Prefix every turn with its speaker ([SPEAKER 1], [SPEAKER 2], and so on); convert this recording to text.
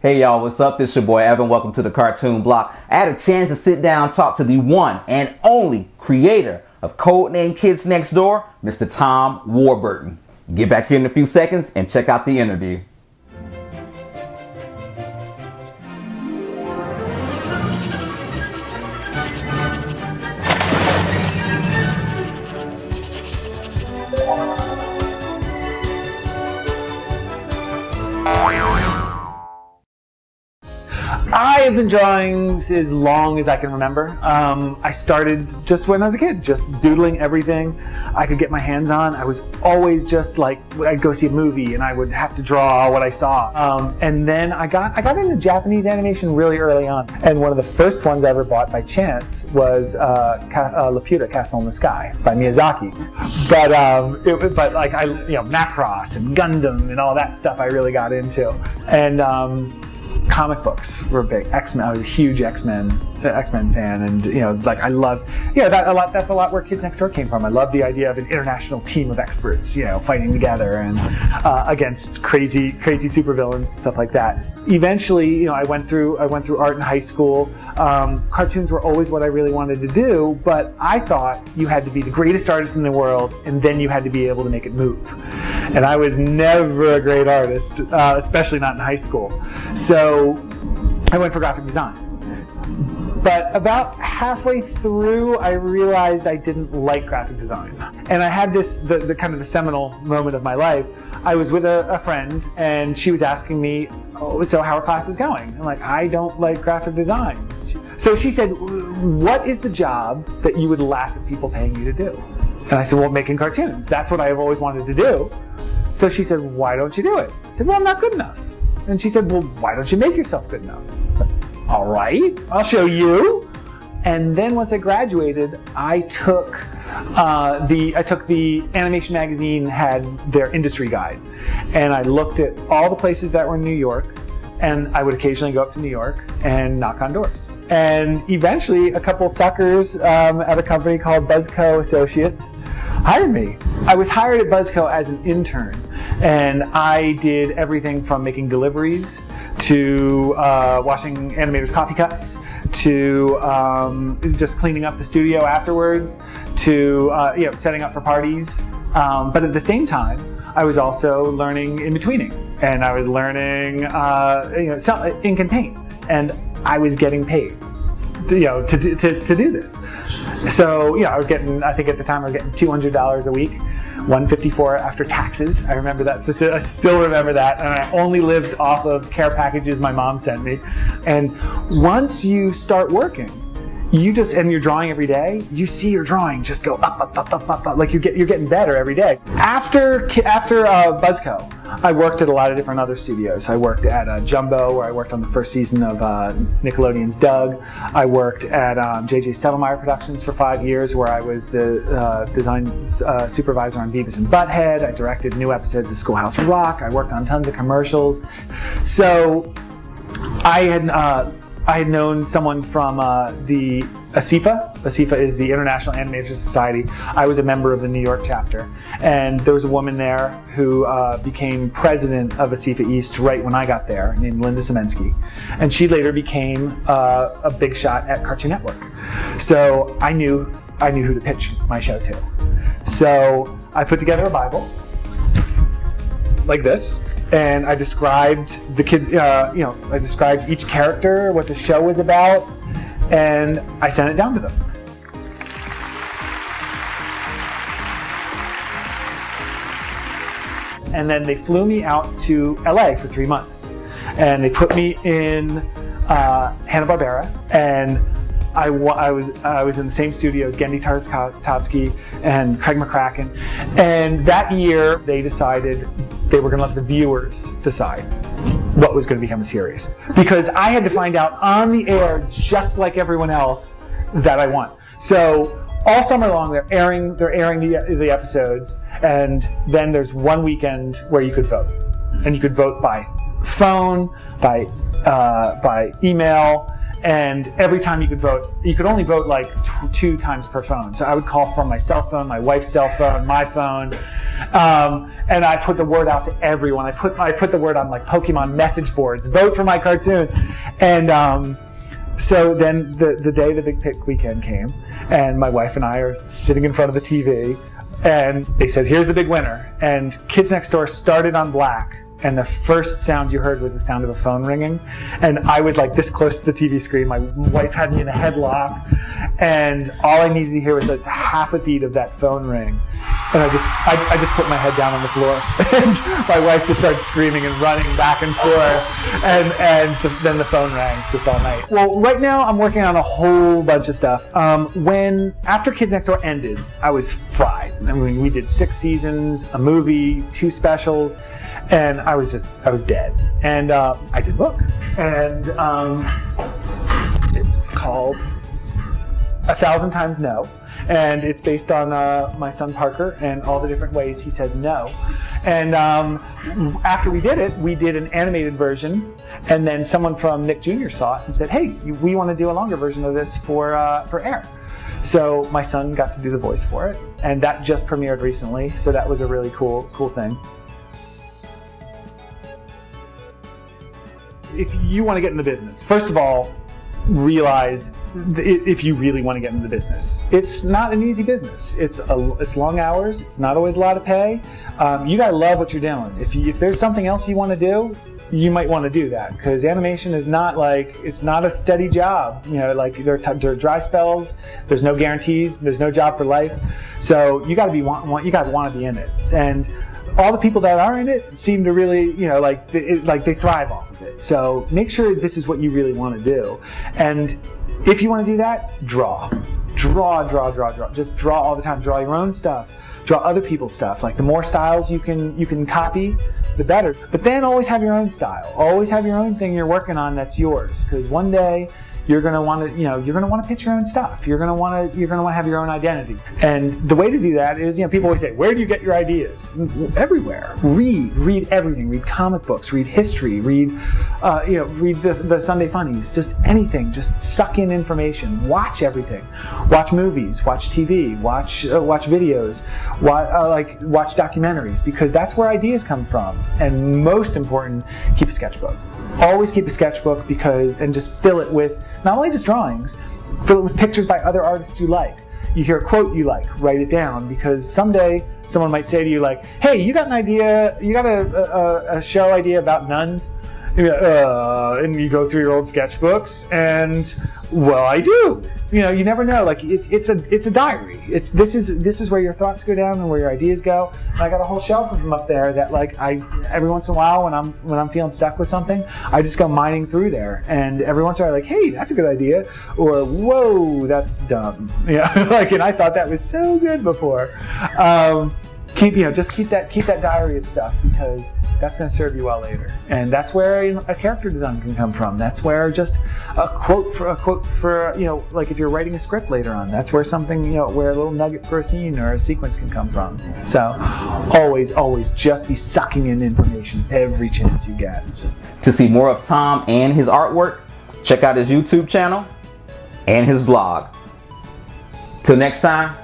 [SPEAKER 1] Hey y'all, what's up? This your boy Evan. Welcome to the Cartoon Block. I had a chance to sit down and talk to the one and only creator of Codename Kids Next Door, Mr. Tom Warburton. Get back here in a few seconds and check out the interview.
[SPEAKER 2] I have been drawing as long as I can remember. I started just when I was a kid, just doodling everything I could get my hands on. I was always just like, I'd go see a movie and I would have to draw what I saw. And then I got into Japanese animation really early on. And one of the first ones I ever bought by chance was Laputa, Castle in the Sky by Miyazaki. But Macross and Gundam and all that stuff I really got into. And comic books were big. X-Men. I was a huge X-Men fan, and I loved. That's a lot where Kids Next Door came from. I loved the idea of an international team of experts, fighting together and against crazy supervillains and stuff like that. Eventually, I went through art in high school. Cartoons were always what I really wanted to do, but I thought you had to be the greatest artist in the world, and then you had to be able to make it move. And I was never a great artist, especially not in high school. So I went for graphic design. But about halfway through, I realized I didn't like graphic design. And I had the kind of the seminal moment of my life. I was with a friend, and she was asking me, "Oh, so how are classes going?" I'm like, "I don't like graphic design." So she said, "What is the job that you would laugh at people paying you to do?" And I said, "Well, making cartoons. That's what I've always wanted to do." So she said, "Why don't you do it?" I said, "Well, I'm not good enough." And she said, "Well, why don't you make yourself good enough?" All right, I'll show you. And then once I graduated, I took the Animation Magazine had their industry guide, and I looked at all the places that were in New York, and I would occasionally go up to New York and knock on doors. And eventually, a couple suckers at a company called Buzzco Associates hired me. I was hired at Buzzco as an intern, and I did everything from making deliveries to washing animators' coffee cups, to just cleaning up the studio afterwards, to setting up for parties. But at the same time, I was also learning in-betweening, and I was learning ink and paint, and I was getting paid to do this. So I was getting, I think at the time I was getting $200 a week, $154 after taxes. I remember that specific. I still remember that, and I only lived off of care packages my mom sent me. And once you start working, and you're drawing every day, you see your drawing just go up, like you're getting better every day. After Buzzco, I worked at a lot of different other studios. I worked at Jumbo, where I worked on the first season of Nickelodeon's Doug. I worked at J.J. Settlemeyer Productions for 5 years, where I was the design supervisor on Beavis and Butthead. I directed new episodes of Schoolhouse Rock. I worked on tons of commercials. So I had known someone from the ASIFA. ASIFA is the International Animation Society. I was a member of the New York chapter, and there was a woman there who became president of ASIFA East right when I got there, named Linda Semensky, and she later became a big shot at Cartoon Network. So I knew who to pitch my show to. So I put together a Bible like this. And I described the kids, I described each character, what the show was about, and I sent it down to them. And then they flew me out to LA for 3 months. And they put me in Hanna-Barbera, and I was in the same studio as Gendy Tartakovsky and Craig McCracken. And that year, they decided they were going to let the viewers decide what was going to become a series. Because I had to find out on the air, just like everyone else, that I won. So all summer long, they're airing the episodes, and then there's one weekend where you could vote. And you could vote by phone, by email, and every time you could vote, you could only vote like two times per phone. So I would call from my cell phone, my wife's cell phone, my phone, And I put the word out to everyone. I put the word on like Pokemon message boards, vote for my cartoon. And so then the day the Big Pick weekend came, and my wife and I are sitting in front of the TV, and they said, here's the big winner. And Kids Next Door started on black, and the first sound you heard was the sound of a phone ringing. And I was like this close to the TV screen. My wife had me in a headlock, and all I needed to hear was half a beat of that phone ring. And I just put my head down on the floor, and my wife just started screaming and running back and forth, and then the phone rang just all night. Well, right now I'm working on a whole bunch of stuff. After Kids Next Door ended, I was fried. I mean, we did 6 seasons, a movie, 2 specials, and I was dead. And I did a book, and it's called 1,000 Times No. And it's based on my son Parker and all the different ways he says no. And after we did it, we did an animated version, and then someone from Nick Jr. saw it and said, hey, we want to do a longer version of this for air. So my son got to do the voice for it, and that just premiered recently, so that was a really cool thing. If you want to get in the business, first of all, realize if you really want to get into the business, it's not an easy business. It's long hours. It's not always a lot of pay. You gotta love what you're doing. If there's something else you want to do, you might want to do that, because animation is not it's not a steady job. You know, like there are dry spells. There's no guarantees. There's no job for life. So you gotta want to be in it. And all the people that are in it seem to really, they thrive off of it. So make sure this is what you really want to do. And if you want to do that, draw. Just draw all the time. Draw your own stuff. Draw other people's stuff. Like the more styles you can copy, the better. But then always have your own style. Always have your own thing you're working on that's yours. Because one day you're gonna want to pitch your own stuff. You're gonna want to have your own identity. And the way to do that is, people always say, where do you get your ideas? Everywhere. Read everything. Read comic books. Read history. Read the Sunday Funnies. Just anything. Just suck in information. Watch everything. Watch movies. Watch TV. Watch videos. Watch documentaries, because that's where ideas come from. And most important, keep a sketchbook. Always keep a sketchbook, and just fill it with not only just drawings, fill it with pictures by other artists you like. You hear a quote you like, write it down, because someday someone might say to you like, hey, you got an idea, you got a show idea about nuns? And you go through your old sketchbooks, and well, I do. You never know. Like it's a diary. This is where your thoughts go down and where your ideas go. And I got a whole shelf of them up there that every once in a while when I'm feeling stuck with something, I just go mining through there. And every once in a while, hey, that's a good idea, or whoa, that's dumb. And I thought that was so good before. Keep that diary of stuff, because that's going to serve you well later. And that's where a character design can come from. That's where just a quote for if you're writing a script later on, that's where something, where a little nugget for a scene or a sequence can come from. So always just be sucking in information every chance you get.
[SPEAKER 1] To see more of Tom and his artwork, check out his YouTube channel and his blog. Till next time,